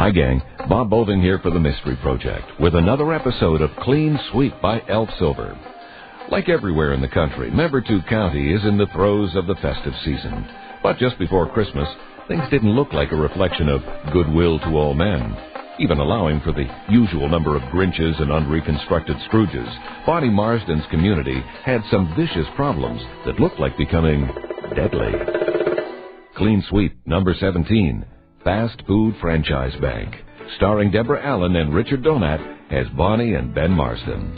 Hi, gang. Bob Bolden here for the Mystery Project with another episode of Clean Sweep by Elf Silver. Like everywhere in the country, Membertou County is in the throes of the festive season. But just before Christmas, things didn't look like a reflection of goodwill to all men. Even allowing for the usual number of Grinches and unreconstructed Scrooges, Bonnie Marsden's community had some vicious problems that looked like becoming deadly. Clean Sweep number 17, Fast Food Franchise Bank, starring Deborah Allen and Richard Donat as Bonnie and Ben Marsden.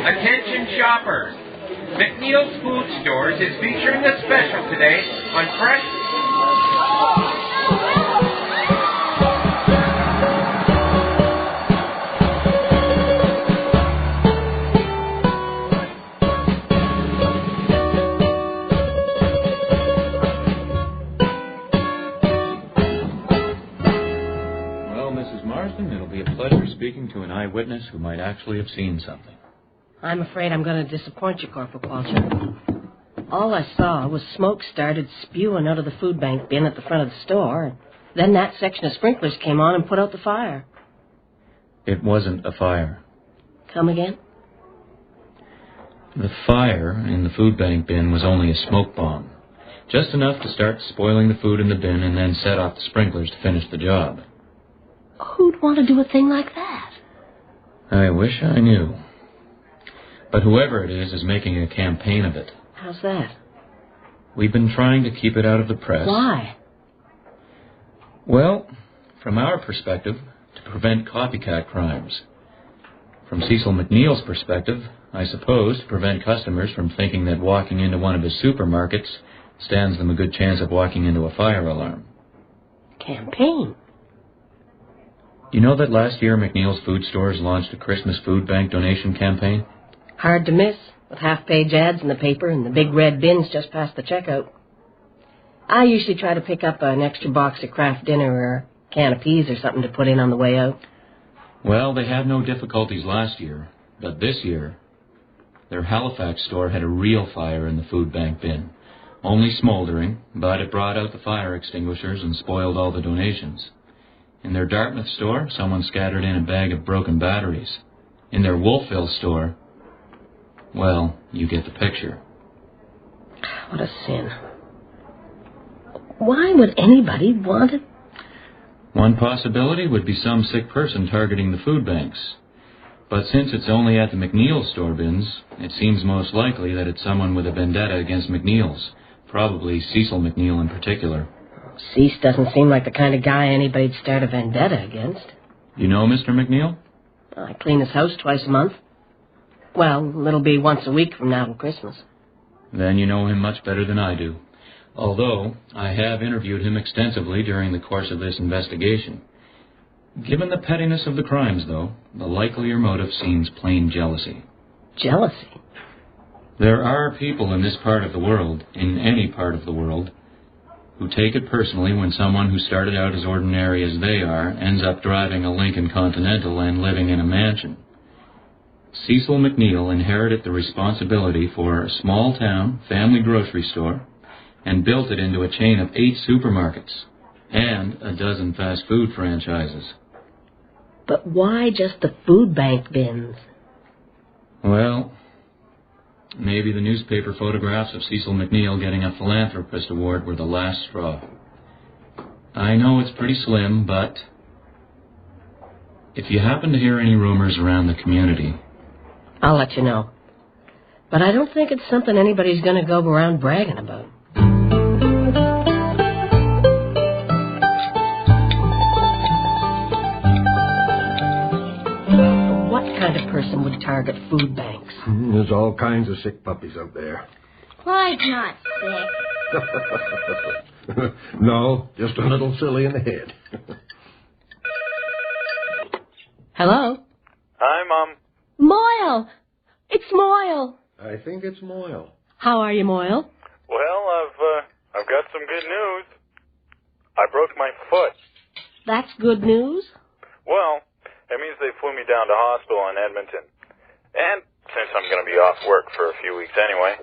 Attention shoppers! McNeil's Food Stores is featuring a special today on fresh... Well, Mrs. Marsden, it'll be a pleasure speaking to an eyewitness who might actually have seen something. I'm afraid I'm going to disappoint you, Corporal Qualcher. All I saw was smoke started spewing out of the food bank bin at the front of the store. Then that section of sprinklers came on and put out the fire. It wasn't a fire. Come again? The fire in the food bank bin was only a smoke bomb. Just enough to start spoiling the food in the bin and then set off the sprinklers to finish the job. Who'd want to do a thing like that? I wish I knew. But whoever it is making a campaign of it. How's that? We've been trying to keep it out of the press. Why? Well, from our perspective, to prevent copycat crimes. From Cecil McNeil's perspective, I suppose, to prevent customers from thinking that walking into one of his supermarkets stands them a good chance of walking into a fire alarm. Campaign? You know that last year McNeil's Food Stores launched a Christmas food bank donation campaign? Hard to miss, with half-page ads in the paper and the big red bins just past the checkout. I usually try to pick up an extra box of Kraft Dinner or a can of peas or something to put in on the way out. Well, they had no difficulties last year, but this year, their Halifax store had a real fire in the food bank bin. Only smoldering, but it brought out the fire extinguishers and spoiled all the donations. In their Dartmouth store, someone scattered in a bag of broken batteries. In their Wolfville store, well, you get the picture. What a sin. Why would anybody want it? One possibility would be some sick person targeting the food banks. But since it's only at the McNeil store bins, it seems most likely that it's someone with a vendetta against McNeil's. Probably Cecil McNeil in particular. Cease doesn't seem like the kind of guy anybody'd start a vendetta against. You know Mr. McNeil? I clean his house twice a month. Well, it'll be once a week from now till Christmas. Then you know him much better than I do. Although, I have interviewed him extensively during the course of this investigation. Given the pettiness of the crimes, though, the likelier motive seems plain jealousy. Jealousy? There are people in this part of the world, in any part of the world, who take it personally when someone who started out as ordinary as they are ends up driving a Lincoln Continental and living in a mansion. Cecil McNeil inherited the responsibility for a small-town family grocery store and built it into a chain of 8 supermarkets and a dozen fast food franchises. But why just the food bank bins? Well, maybe the newspaper photographs of Cecil McNeil getting a philanthropist award were the last straw. I know it's pretty slim, but if you happen to hear any rumors around the community, I'll let you know. But I don't think it's something anybody's going to go around bragging about. What kind of person would target food banks? There's all kinds of sick puppies out there. Clyde's not sick. No, just a little silly in the head. Hello? Hi, Mom. Moyle! It's Moyle! I think it's Moyle. How are you, Moyle? Well, I've got some good news. I broke my foot. That's good news? Well, it means they flew me down to hospital in Edmonton. And since I'm going to be off work for a few weeks anyway,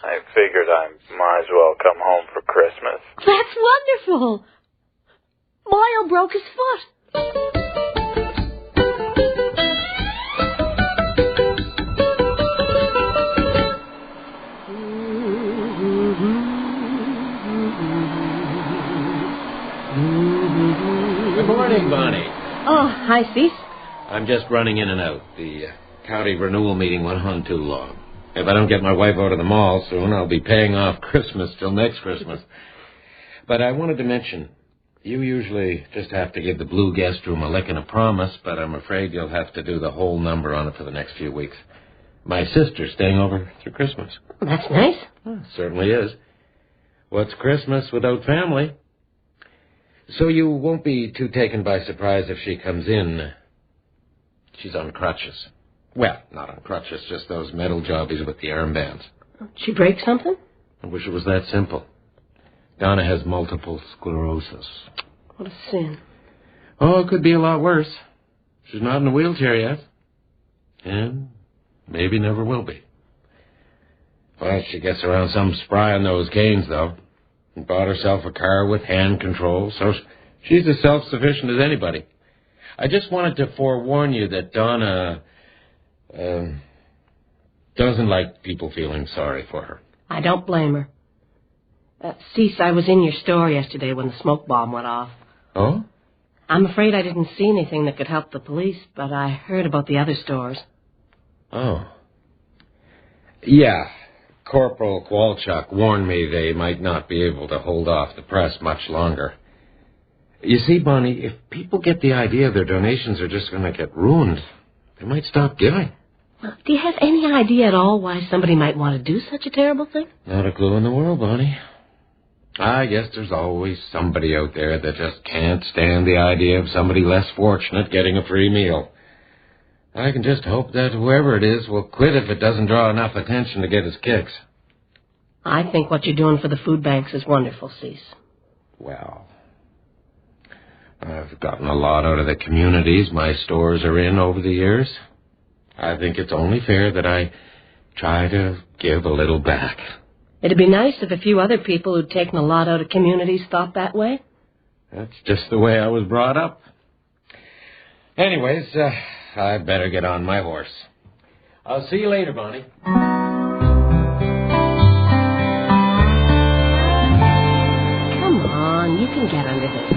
I figured I might as well come home for Christmas. That's wonderful. Mario broke his foot. Good morning, Bonnie. Oh, hi, Cease. I'm just running in and out. The county renewal meeting went on too long. If I don't get my wife out of the mall soon, I'll be paying off Christmas till next Christmas. But I wanted to mention, you usually just have to give the blue guest room a lick and a promise, but I'm afraid you'll have to do the whole number on it for the next few weeks. My sister's staying over through Christmas. That's nice. Well, certainly is. What's Christmas without family? So you won't be too taken by surprise if she comes in. She's on crutches. Well, not on crutches, just those metal jobbies with the armbands. Did she break something? I wish it was that simple. Donna has multiple sclerosis. What a sin. Oh, it could be a lot worse. She's not in a wheelchair yet. And maybe never will be. Well, she gets around some spry on those canes, though. And bought herself a car with hand control, so she's as self-sufficient as anybody. I just wanted to forewarn you that Donna doesn't like people feeling sorry for her. I don't blame her. Cease, I was in your store yesterday when the smoke bomb went off. Oh? I'm afraid I didn't see anything that could help the police, but I heard about the other stores. Oh. Yeah. Corporal Kowalchuk warned me they might not be able to hold off the press much longer. You see, Bonnie, if people get the idea their donations are just going to get ruined, they might stop giving. Well, do you have any idea at all why somebody might want to do such a terrible thing? Not a clue in the world, Bonnie. I guess there's always somebody out there that just can't stand the idea of somebody less fortunate getting a free meal. I can just hope that whoever it is will quit if it doesn't draw enough attention to get his kicks. I think what you're doing for the food banks is wonderful, Cease. Well, I've gotten a lot out of the communities my stores are in over the years. I think it's only fair that I try to give a little back. It'd be nice if a few other people who'd taken a lot out of communities thought that way. That's just the way I was brought up. Anyways, I better get on my horse. I'll see you later, Bonnie. Come on, you can get under this.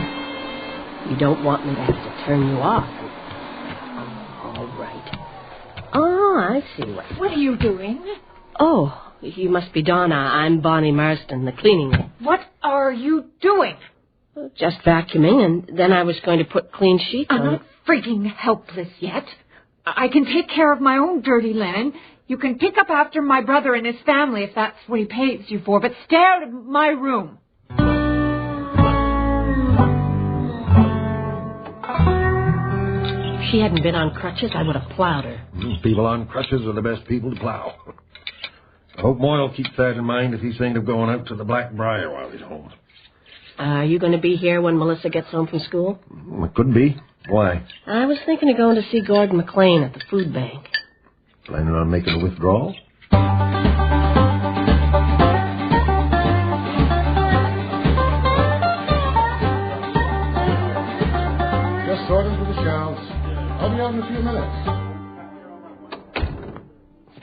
You don't want me to have to turn you off. All right. Oh, I see What are you doing? Oh, you must be Donna. I'm Bonnie Marsden, the cleaning lady. What are you doing? Just vacuuming, and then I was going to put clean sheets I'm on. not freaking helpless yet. I can take care of my own dirty linen. You can pick up after my brother and his family if that's what he pays you for, but stay out of my room. If she hadn't been on crutches, I would have plowed her. People on crutches are the best people to plow. I hope Moyle keeps that in mind if he's thinking of going out to the Black Briar while he's home. Are you going to be here when Melissa gets home from school? It could be. Why? I was thinking of going to see Gordon McLean at the food bank. Planning on making a withdrawal? Just sorting for the shelves. I'll be out in a few minutes.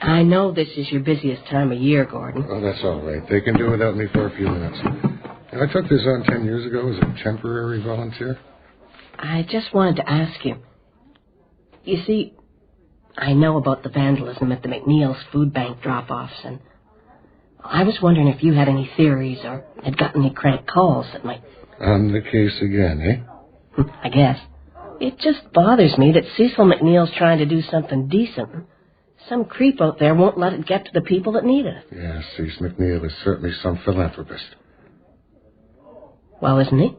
I know this is your busiest time of year, Gordon. Oh, that's all right. They can do without me for a few minutes. I took this on 10 years ago as a temporary volunteer. I just wanted to ask you. You see, I know about the vandalism at the McNeil's food bank drop-offs, and I was wondering if you had any theories or had gotten any crank calls that might... On the case again, eh? I guess. It just bothers me that Cecil McNeil's trying to do something decent. Some creep out there won't let it get to the people that need it. Yeah, Cease McNeil is certainly some philanthropist. Well, isn't he?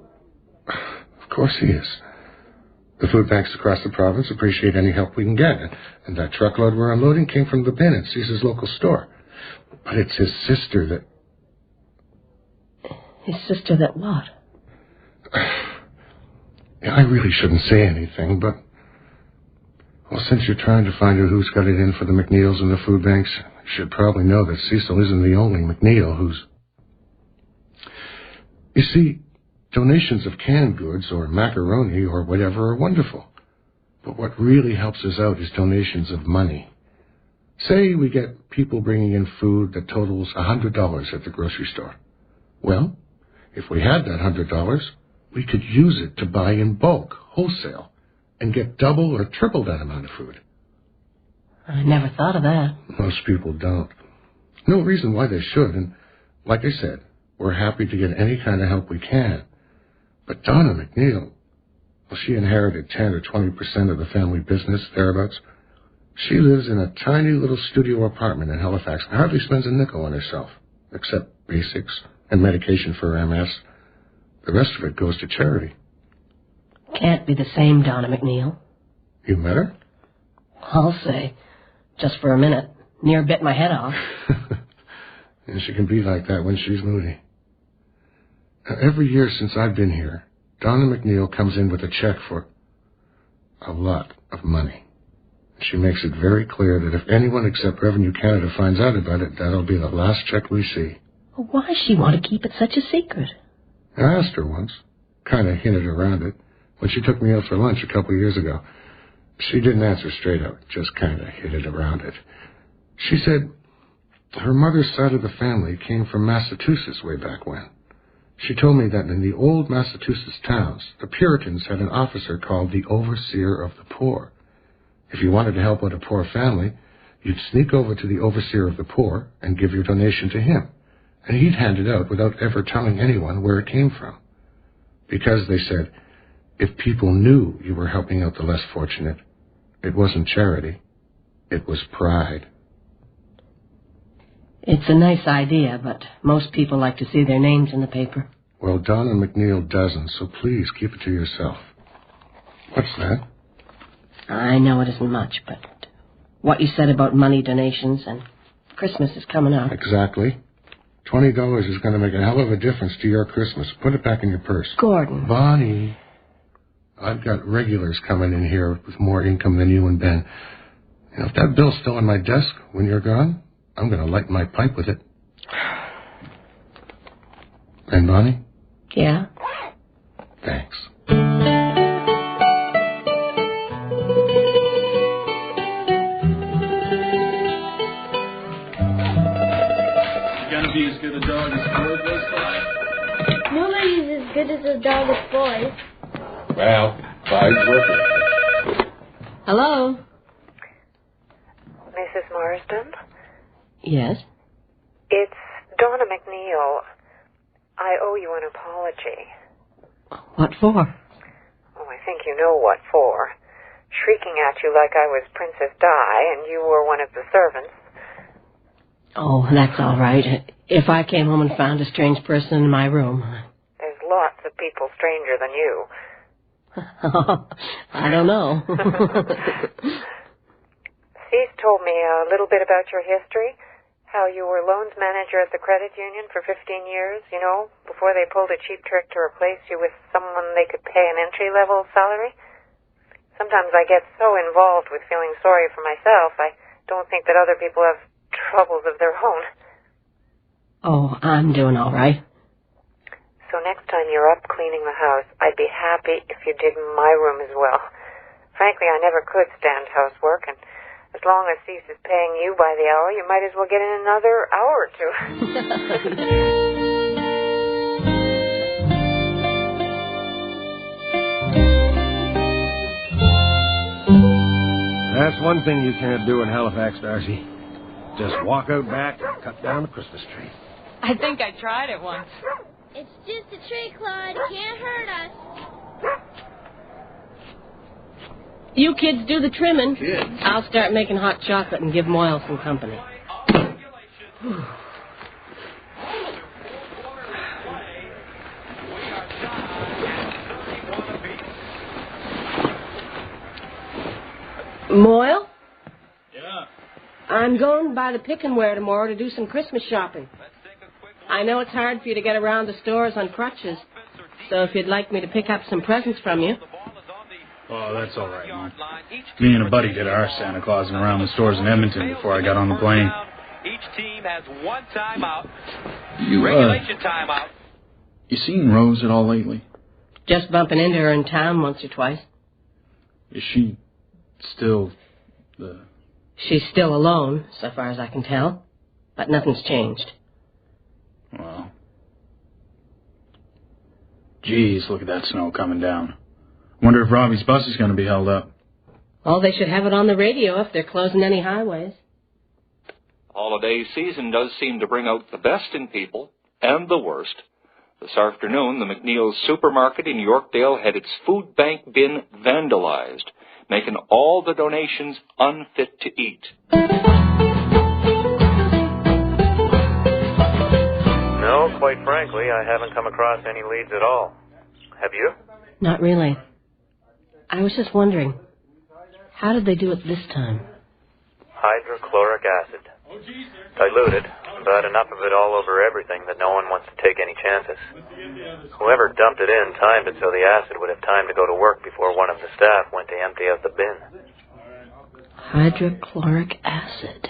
Of course he is. The food banks across the province appreciate any help we can get, and that truckload we're unloading came from the bin at Cease's local store. But it's his sister that... His sister that what? Yeah, I really shouldn't say anything, but Well, since you're trying to find out who's got it in for the McNeils and the food banks, you should probably know that Cecil isn't the only McNeil who's... You see, donations of canned goods or macaroni or whatever are wonderful. But what really helps us out is donations of money. Say we get people bringing in food that totals $100 at the grocery store. Well, if we had that $100, we could use it to buy in bulk, wholesale, and get double or triple that amount of food. I never thought of that. Most people don't. No reason why they should, and like I said, we're happy to get any kind of help we can. But Donna McNeil, well, she inherited 10 or 20% of the family business, thereabouts. She lives in a tiny little studio apartment in Halifax and hardly spends a nickel on herself, except basics and medication for her MS. The rest of it goes to charity. Can't be the same Donna McNeil. You met her? I'll say. Just for a minute. Near bit my head off. And she can be like that when she's moody. Now, every year since I've been here, Donna McNeil comes in with a check for a lot of money. She makes it very clear that if anyone except Revenue Canada finds out about it, that'll be the last check we see. Well, why does she want to keep it such a secret? I asked her once, kind of hinted around it, when she took me out for lunch a couple of years ago. She didn't answer straight out, just kind of hinted around it. She said her mother's side of the family came from Massachusetts way back when. She told me that in the old Massachusetts towns, the Puritans had an officer called the Overseer of the Poor. If you wanted to help out a poor family, you'd sneak over to the Overseer of the Poor and give your donation to him, and he'd hand it out without ever telling anyone where it came from. Because, they said, if people knew you were helping out the less fortunate, it wasn't charity, it was pride. It's a nice idea, but most people like to see their names in the paper. Well, Donna McNeil doesn't, so please keep it to yourself. What's that? I know it isn't much, but what you said about money donations and Christmas is coming up. Exactly. $20 is going to make a hell of a difference to your Christmas. Put it back in your purse. Gordon. Bonnie, I've got regulars coming in here with more income than you and Ben. And if that bill's still on my desk when you're gone, I'm going to light my pipe with it. And Bonnie? Yeah? Thanks. Be as good a dog as Ford was, Clyde? Nobody's as good as a dog as boys. Well, Clyde's working. Hello? Mrs. Marsden? Yes? It's Donna McNeil. I owe you an apology. What for? Oh, I think you know what for. Shrieking at you like I was Princess Di and you were one of the servants. Oh, that's all right. If I came home and found a strange person in my room. There's lots of people stranger than you. I don't know. Cease told me a little bit about your history. How you were loans manager at the credit union for 15 years, you know, before they pulled a cheap trick to replace you with someone they could pay an entry-level salary. Sometimes I get so involved with feeling sorry for myself, I don't think that other people have troubles of their own. Oh, I'm doing all right. So next time you're up cleaning the house, I'd be happy if you did my room as well. Frankly, I never could stand housework, and as long as Cease is paying you by the hour, you might as well get in another hour or two. That's one thing you can't do in Halifax, Darcy. Just walk out back and cut down the Christmas tree. I think I tried it once. It's just a tree, Claude. It can't hurt us. You kids do the trimming. Kids? I'll start making hot chocolate and give Moyle some company. Moyle? Yeah. I'm going by the pick-and-wear tomorrow to do some Christmas shopping. I know it's hard for you to get around the stores on crutches, so if you'd like me to pick up some presents from you. Oh, that's all right, Mom. Me and a buddy did our Santa Clausing around the stores in Edmonton before I got on the plane. Each team has one timeout. Regulation timeout. You seen Rose at all lately? Just bumping into her in town once or twice. Is she still She's still alone, so far as I can tell. But nothing's changed. Well. Geez, look at that snow coming down. Wonder if Robbie's bus is going to be held up. Oh, they should have it on the radio if they're closing any highways. Holiday season does seem to bring out the best in people and the worst. This afternoon, the McNeil's supermarket in Yorkdale had its food bank bin vandalized, making all the donations unfit to eat. No, quite frankly, I haven't come across any leads at all. Have you? Not really. I was just wondering, how did they do it this time? Hydrochloric acid. Diluted, but enough of it all over everything that no one wants to take any chances. Whoever dumped it in timed it so the acid would have time to go to work before one of the staff went to empty out the bin. Hydrochloric acid.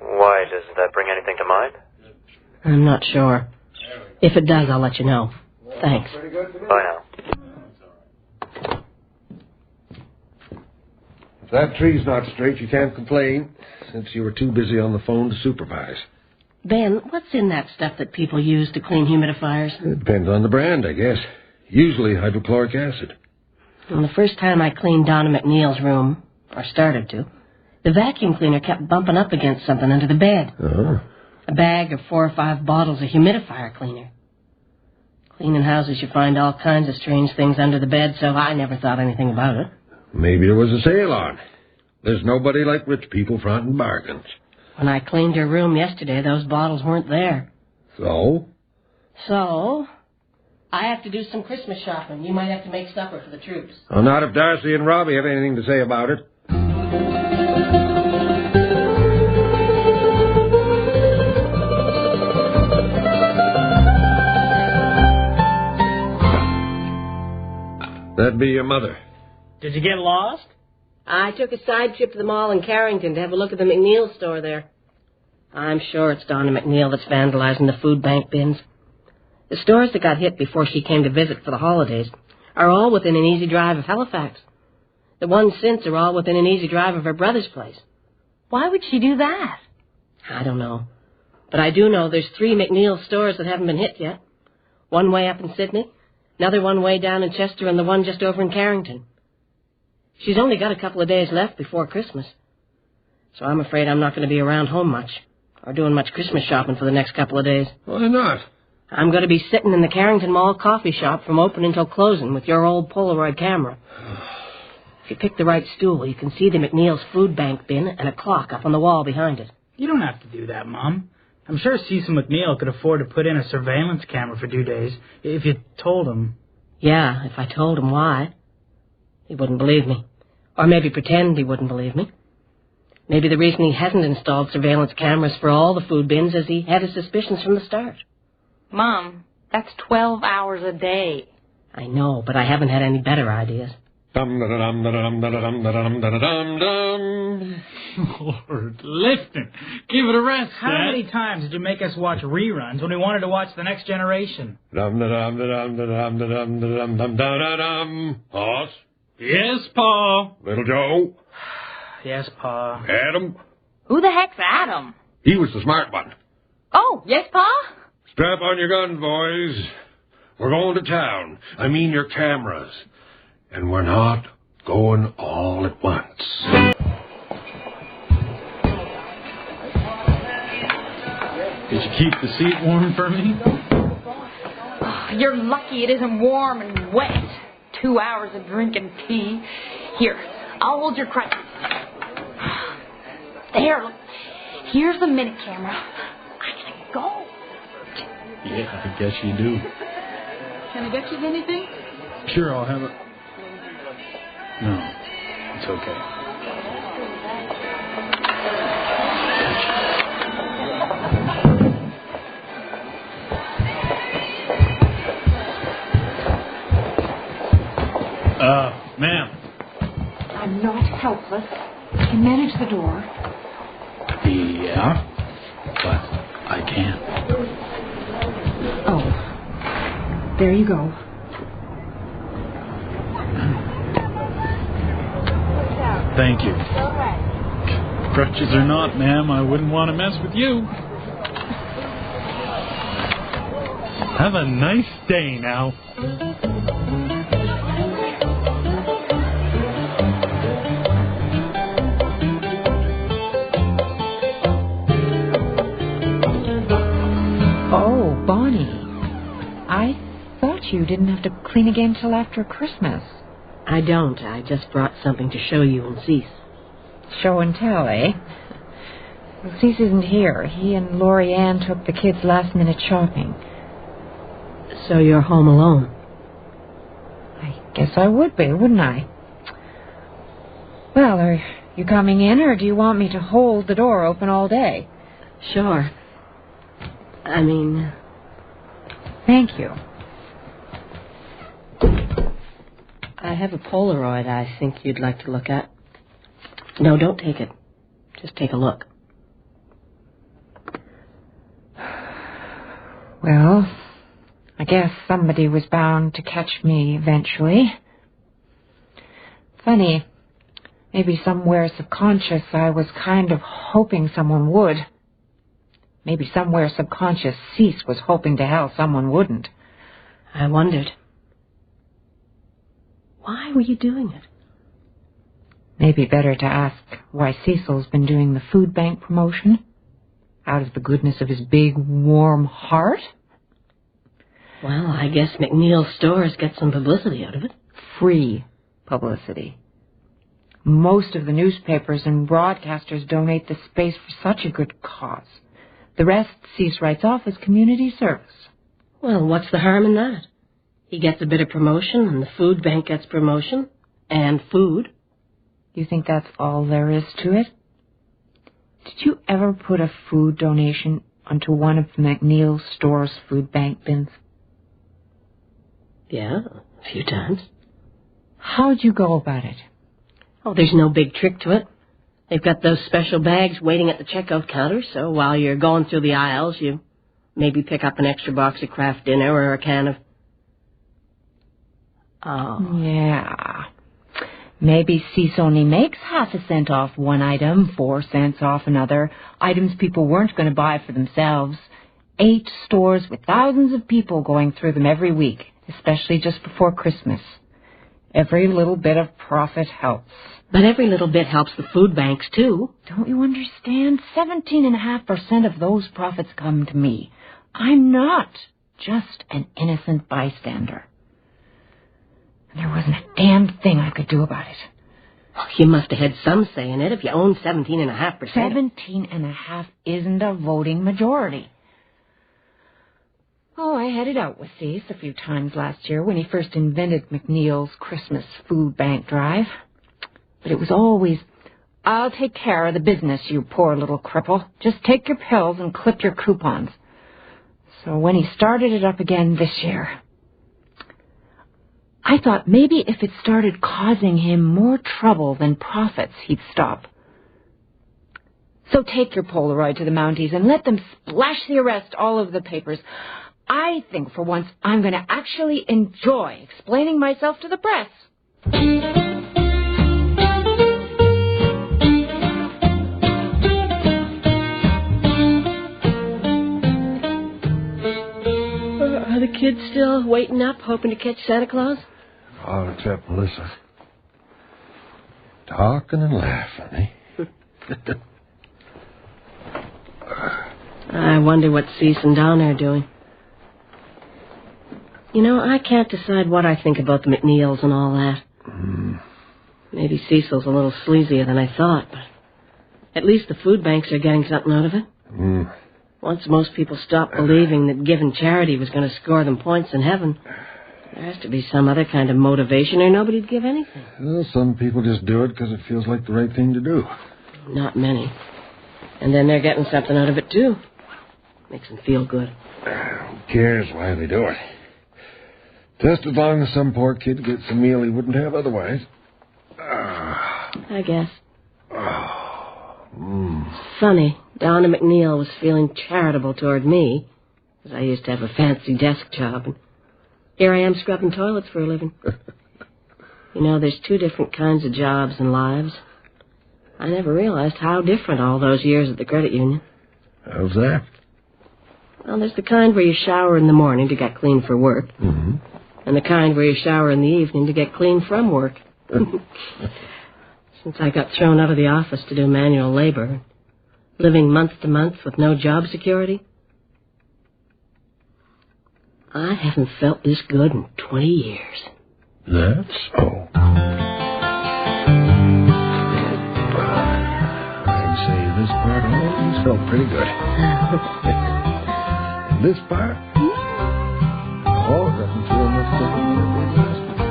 Why, does that bring anything to mind? I'm not sure. If it does, I'll let you know. Thanks. Bye now. If that tree's not straight, you can't complain, since you were too busy on the phone to supervise. Ben, what's in that stuff that people use to clean humidifiers? It depends on the brand, I guess. Usually hydrochloric acid. Well, the first time I cleaned Donna McNeil's room, or started to, the vacuum cleaner kept bumping up against something under the bed. Oh. A bag of 4 or 5 bottles of humidifier cleaner. Cleaning houses, you find all kinds of strange things under the bed, so I never thought anything about it. Maybe there was a sale on. There's nobody like rich people fronting bargains. When I cleaned her room yesterday, those bottles weren't there. So? So, I have to do some Christmas shopping. You might have to make supper for the troops. Well, not if Darcy and Robbie have anything to say about it. That'd be your mother. Did you get lost? I took a side trip to the mall in Carrington to have a look at the McNeil store there. I'm sure it's Donna McNeil that's vandalizing the food bank bins. The stores that got hit before she came to visit for the holidays are all within an easy drive of Halifax. The ones since are all within an easy drive of her brother's place. Why would she do that? I don't know. But I do know there's 3 McNeil stores that haven't been hit yet. One way up in Sydney, another one way down in Chester, and the one just over in Carrington. She's only got a couple of days left before Christmas. So I'm afraid I'm not going to be around home much, or doing much Christmas shopping for the next couple of days. Why not? I'm going to be sitting in the Carrington Mall coffee shop from opening till closing with your old Polaroid camera. If you pick the right stool, you can see the McNeil's food bank bin and a clock up on the wall behind it. You don't have to do that, Mom. I'm sure Cecil McNeil could afford to put in a surveillance camera for 2 days if you told him. Yeah, if I told him why. He wouldn't believe me. Or maybe pretend he wouldn't believe me. Maybe the reason he hasn't installed surveillance cameras for all the food bins is he had his suspicions from the start. Mom, that's 12 hours a day. I know, but I haven't had any better ideas. Lord, listen. Give it a rest, Dad. How many times did you make us watch reruns when we wanted to watch The Next Generation? Hoss? Yes, Pa. Little Joe? Yes, Pa. Adam? Who the heck's Adam? He was the smart one. Oh, yes, Pa? Strap on your guns, boys. We're going to town. I mean your cameras. And we're not going all at once. Did you keep the seat warm for me? Oh, you're lucky it isn't warm and wet. 2 hours of drinking tea. Here, I'll hold your crutches. There, look. Here's the minute camera. I gotta go. Yeah, I guess you do. Can I get you anything? Sure, I'll have it. No, it's okay. Ma'am. the door? Yeah, but I can't. Oh, there you go. Thank you. Crutches or not, ma'am, I wouldn't want to mess with you. Have a nice day now. Oh, Bonnie. I thought you didn't have to clean again till after Christmas. I don't. I just brought something to show you and Cease. Show and tell, eh? Well, Cease isn't here. He and Lori Ann took the kids last-minute shopping. So you're home alone? I guess I would be, wouldn't I? Well, are you coming in, or do you want me to hold the door open all day? Sure. I mean... Thank you. I have a Polaroid I think you'd like to look at. No, don't take it. Just take a look. Well, I guess somebody was bound to catch me eventually. Funny. Maybe somewhere subconscious I was kind of hoping someone would. Maybe somewhere subconscious Cease was hoping to hell someone wouldn't. I wondered. Why were you doing it? Maybe better to ask why Cecil's been doing the food bank promotion. Out of the goodness of his big, warm heart? Well, I guess McNeil's stores get some publicity out of it. Free publicity. Most of the newspapers and broadcasters donate the space for such a good cause. The rest Cease writes off as community service. Well, what's the harm in that? He gets a bit of promotion, and the food bank gets promotion, and food. You think that's all there is to it? Did you ever put a food donation onto one of McNeil's store's food bank bins? Yeah, a few times. How'd you go about it? Oh, there's no big trick to it. They've got those special bags waiting at the checkout counter, so while you're going through the aisles, you maybe pick up an extra box of Kraft Dinner or a can of... Oh. Yeah. Maybe Cease only makes half a cent off one item, 4 cents off another, items people weren't going to buy for themselves. 8 stores with thousands of people going through them every week, especially just before Christmas. Every little bit of profit helps. But every little bit helps the food banks, too. Don't you understand? 17.5% of those profits come to me. I'm not just an innocent bystander. And there wasn't a damn thing I could do about it. Oh, you must have had some say in it if you own 17.5%. 17.5 isn't a voting majority. Oh, I had it out with Cease a few times last year when he first invented McNeil's Christmas food bank drive. But it was always, I'll take care of the business, you poor little cripple. Just take your pills and clip your coupons. So when he started it up again this year, I thought maybe if it started causing him more trouble than profits, he'd stop. So take your Polaroid to the Mounties and let them splash the arrest all over the papers. I think for once I'm going to actually enjoy explaining myself to the press. Are the kids still waiting up, hoping to catch Santa Claus? All except Melissa. Talking and laughing, eh? I wonder what Cease and Donna are doing. You know, I can't decide what I think about the McNeils and all that. Maybe Cecil's a little sleazier than I thought, but at least the food banks are getting something out of it. Once most people stopped believing that giving charity was going to score them points in heaven, there has to be some other kind of motivation or nobody'd give anything. Well, some people just do it because it feels like the right thing to do. Not many. And then they're getting something out of it, too. Makes them feel good. Who cares why they do it? Just as long as some poor kid gets a meal he wouldn't have otherwise. I guess. Oh. funny. Donna McNeil was feeling charitable toward me, because I used to have a fancy desk job, and here I am scrubbing toilets for a living. You know, there's 2 different kinds of jobs and lives. I never realized how different all those years at the credit union. How's that? Well, there's the kind where you shower in the morning to get clean for work, Mm-hmm. and the kind where you shower in the evening to get clean from work. Since I got thrown out of the office to do manual labor, living month to month with no job security, I haven't felt this good in 20 years. That's so. I'd say this part always felt pretty good. This part? Oh, it doesn't feel much different than it did last week.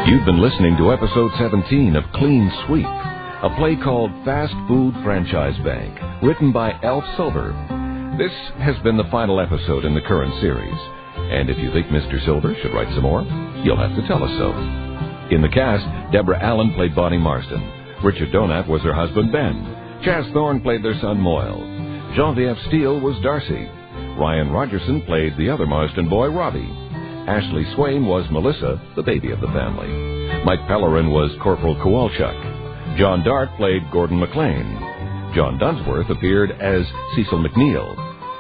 You've been listening to episode 17 of Clean Sweep, a play called Fast Food Franchise Bank, written by Alf Silver. This has been the final episode in the current series, and if you think Mr. Silver should write some more, you'll have to tell us so. In the cast, Deborah Allen played Bonnie Marsden. Richard Donat was her husband, Ben. Chaz Thorne played their son, Moyle. Genevieve Steele was Darcy. Ryan Rogerson played the other Marsden boy, Robbie. Ashley Swain was Melissa, the baby of the family. Mike Pellerin was Corporal Kowalchuk. John Dart played Gordon McLean. John Dunsworth appeared as Cecil McNeil.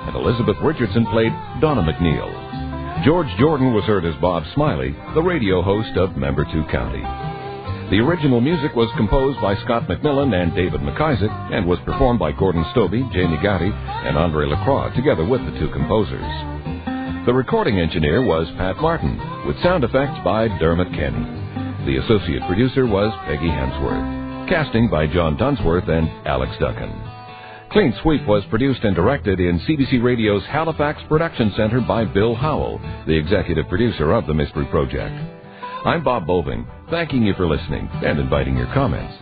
And Elizabeth Richardson played Donna McNeil. George Jordan was heard as Bob Smiley, the radio host of Membertou County. The original music was composed by Scott McMillan and David McIsaac and was performed by Gordon Stobie, Jamie Gotti, and Andre Lacroix, together with the 2 composers. The recording engineer was Pat Martin, with sound effects by Dermot Kenny. The associate producer was Peggy Hemsworth. Casting by John Dunsworth and Alex Duncan. Clean Sweep was produced and directed in CBC Radio's Halifax Production Center by Bill Howell, the executive producer of the Mystery Project. I'm Bob Boving, thanking you for listening and inviting your comments.